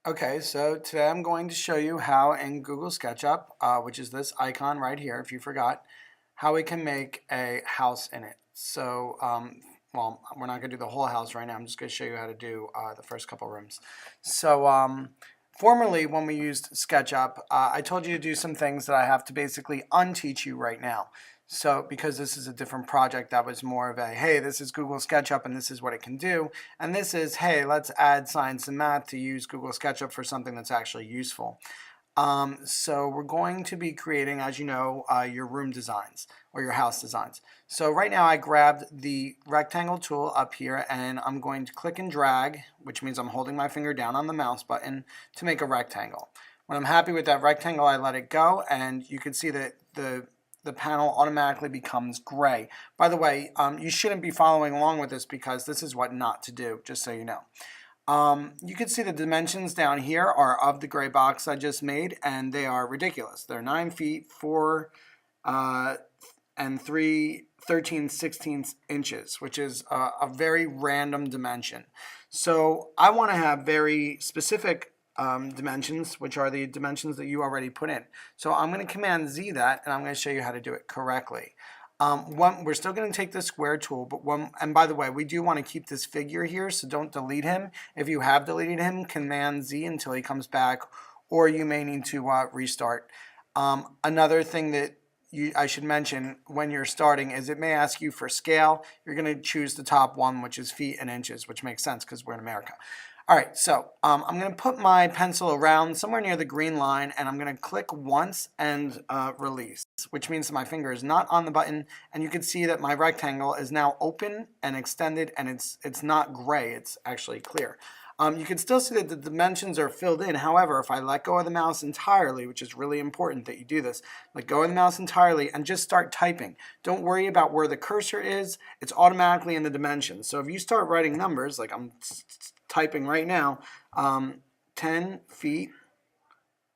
Okay, so today I'm going to show you how in Google SketchUp, which is this icon right here, if you forgot, how we can make a house in it. So, well, we're not going to do the whole house right now. I'm just going to show you how to do the first couple rooms. So, formerly when we used SketchUp, I told you to do some things that I have to basically unteach you right now. So because this is a different project, that was more of a, hey, this is Google SketchUp and this is what it can do. And this is, hey, let's add science and math to use Google SketchUp for something that's actually useful. So we're going to be creating, as you know, your room designs or your house designs. So right now I grabbed the rectangle tool up here and I'm going to click and drag, which means I'm holding my finger down on the mouse button to make a rectangle. When I'm happy with that rectangle, I let it go, and you can see that the panel automatically becomes gray. By the way, you shouldn't be following along with this because this is what not to do, just so you know. You can see the dimensions down here are of the gray box I just made, and they are ridiculous. They're 9 feet, 4 and 13/16 inches, which is a very random dimension. So I want to have very specific dimensions, which are the dimensions that you already put in. So I'm going to Command Z that, and I'm going to show you how to do it correctly. We're still going to take the square tool, but and by the way, we do want to keep this figure here, so don't delete him. If you have deleted him, Command Z until he comes back, or you may need to restart. Another thing that I should mention when you're starting is it may ask you for scale. You're going to choose the top one, which is feet and inches, which makes sense because we're in America. All right, so I'm going to put my pencil around somewhere near the green line, and I'm going to click once and release, which means that my finger is not on the button, and you can see that my rectangle is now open and extended, and it's not gray, it's actually clear. You can still see that the dimensions are filled in. However, if I let go of the mouse entirely, which is really important that you do this, let go of the mouse entirely and just start typing. Don't worry about where the cursor is. It's automatically in the dimensions. So if you start writing numbers, like I'm typing right now, 10 feet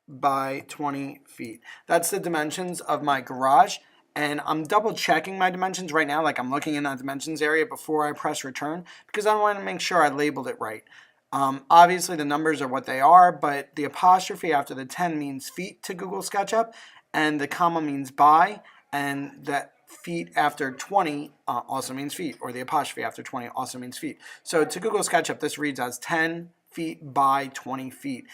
by 20 feet. That's the dimensions of my garage. And I'm double checking my dimensions right now, like I'm looking in that dimensions area before I press return, because I want to make sure I labeled it right. Obviously the numbers are what they are, but the apostrophe after the 10 means feet to Google SketchUp, and the comma means by, and that feet after 20 also means feet, or the apostrophe after 20 also means feet. So to Google SketchUp, this reads as 10 feet by 20 feet.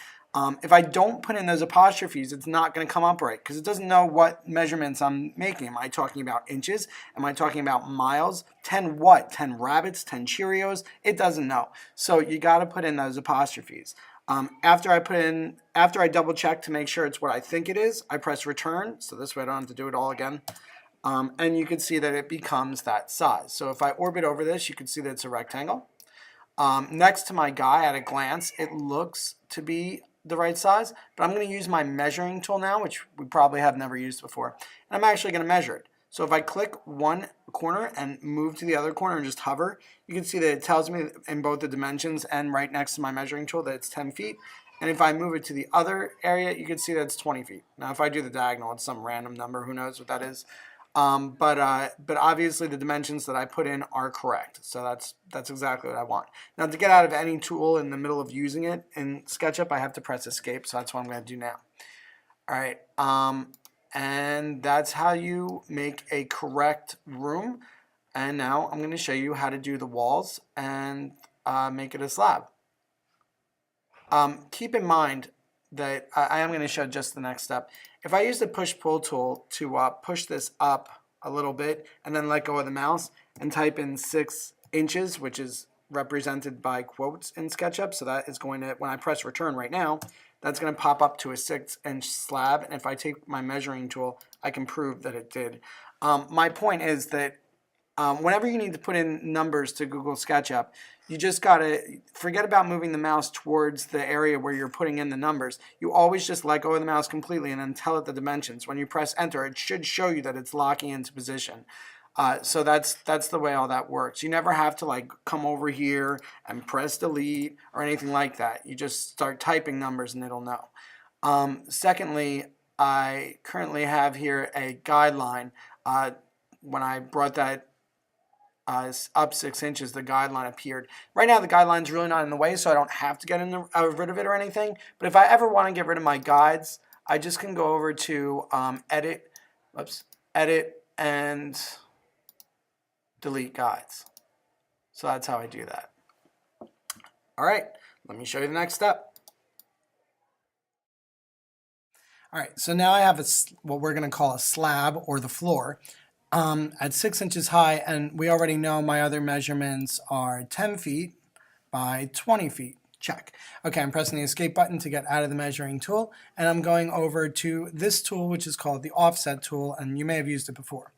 If I don't put in those apostrophes, it's not going to come up right because it doesn't know what measurements I'm making. Am I talking about inches? Am I talking about miles? 10 what? 10 rabbits? 10 Cheerios? It doesn't know. So you got to put in those apostrophes. After I double check to make sure it's what I think it is, I press return. So this way I don't have to do it all again. And you can see that it becomes that size. So if I orbit over this, you can see that it's a rectangle. Next to my guy, at a glance, it looks to be the right size, but I'm going to use my measuring tool now, which we probably have never used before, and I'm actually going to measure it. So if I click one corner and move to the other corner and just hover, you can see that it tells me in both the dimensions and right next to my measuring tool that it's 10 feet. And if I move it to the other area, you can see that it's 20 feet. Now if I do the diagonal, it's some random number, who knows what that is. But obviously the dimensions that I put in are correct. So that's exactly what I want. Now to get out of any tool in the middle of using it in SketchUp, I have to press escape. So that's what I'm going to do now. All right. And that's how you make a correct room. And now I'm going to show you how to do the walls and make it a slab. Keep in mind that I am going to show just the next step. If I use the push-pull tool to push this up a little bit and then let go of the mouse and type in 6 inches, which is represented by quotes in SketchUp, so that is going to, when I press return right now, that's going to pop up to a 6-inch slab, and if I take my measuring tool, I can prove that it did. My point is that whenever you need to put in numbers to Google SketchUp, you just got to forget about moving the mouse towards the area where you're putting in the numbers. You always just let go of the mouse completely and then tell it the dimensions. When you press enter, it should show you that it's locking into position. So that's the way all that works. You never have to like come over here and press delete or anything like that. You just start typing numbers and it'll know. Secondly, I currently have here a guideline. When I brought that up 6 inches, the guideline appeared. Right now the guideline's really not in the way, so I don't have to get rid of it or anything. But if I ever want to get rid of my guides, I just can go over to edit and delete guides. So that's how I do that. All right, let me show you the next step. All right, so now I have what we're going to call a slab or the floor at 6 inches high, and we already know my other measurements are 10 feet by 20 feet. Check. Okay, I'm pressing the escape button to get out of the measuring tool, and I'm going over to this tool, which is called the offset tool, and you may have used it before.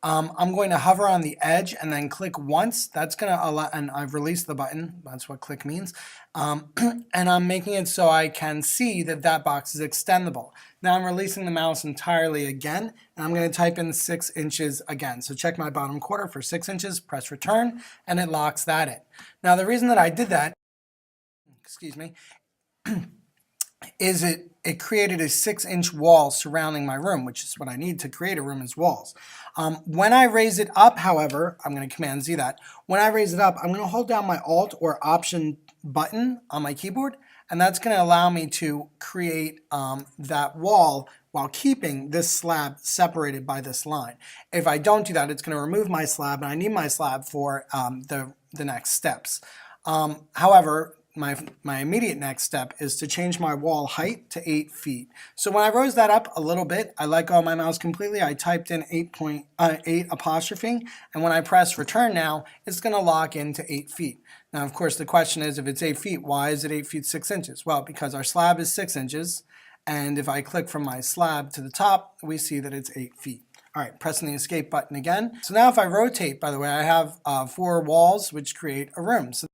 I'm going to hover on the edge and then click once. That's going to allow, and I've released the button. That's what click means. And I'm making it so I can see that that box is extendable. Now I'm releasing the mouse entirely again, and I'm going to type in 6 inches again. So check my bottom quarter for 6 inches, press return, and it locks that in. Now the reason that I did that, excuse me, is it created a 6-inch wall surrounding my room, which is what I need to create a room, is walls. When I raise it up, however, I'm going to Command Z that. When I raise it up, I'm going to hold down my Alt or Option button on my keyboard, and that's going to allow me to create that wall while keeping this slab separated by this line. If I don't do that, it's going to remove my slab, and I need my slab for the next steps. However, my immediate next step is to change my wall height to 8 feet. So when I rose that up a little bit, I let go of my mouse completely. I typed in 8 apostrophe, and when I press return now, it's going to lock into 8 feet. Now, of course, the question is, if it's 8 feet, why is it 8 feet 6 inches? Well, because our slab is 6 inches, and if I click from my slab to the top, we see that it's 8 feet. All right, pressing the escape button again. So now if I rotate, by the way, I have 4 walls which create a room. So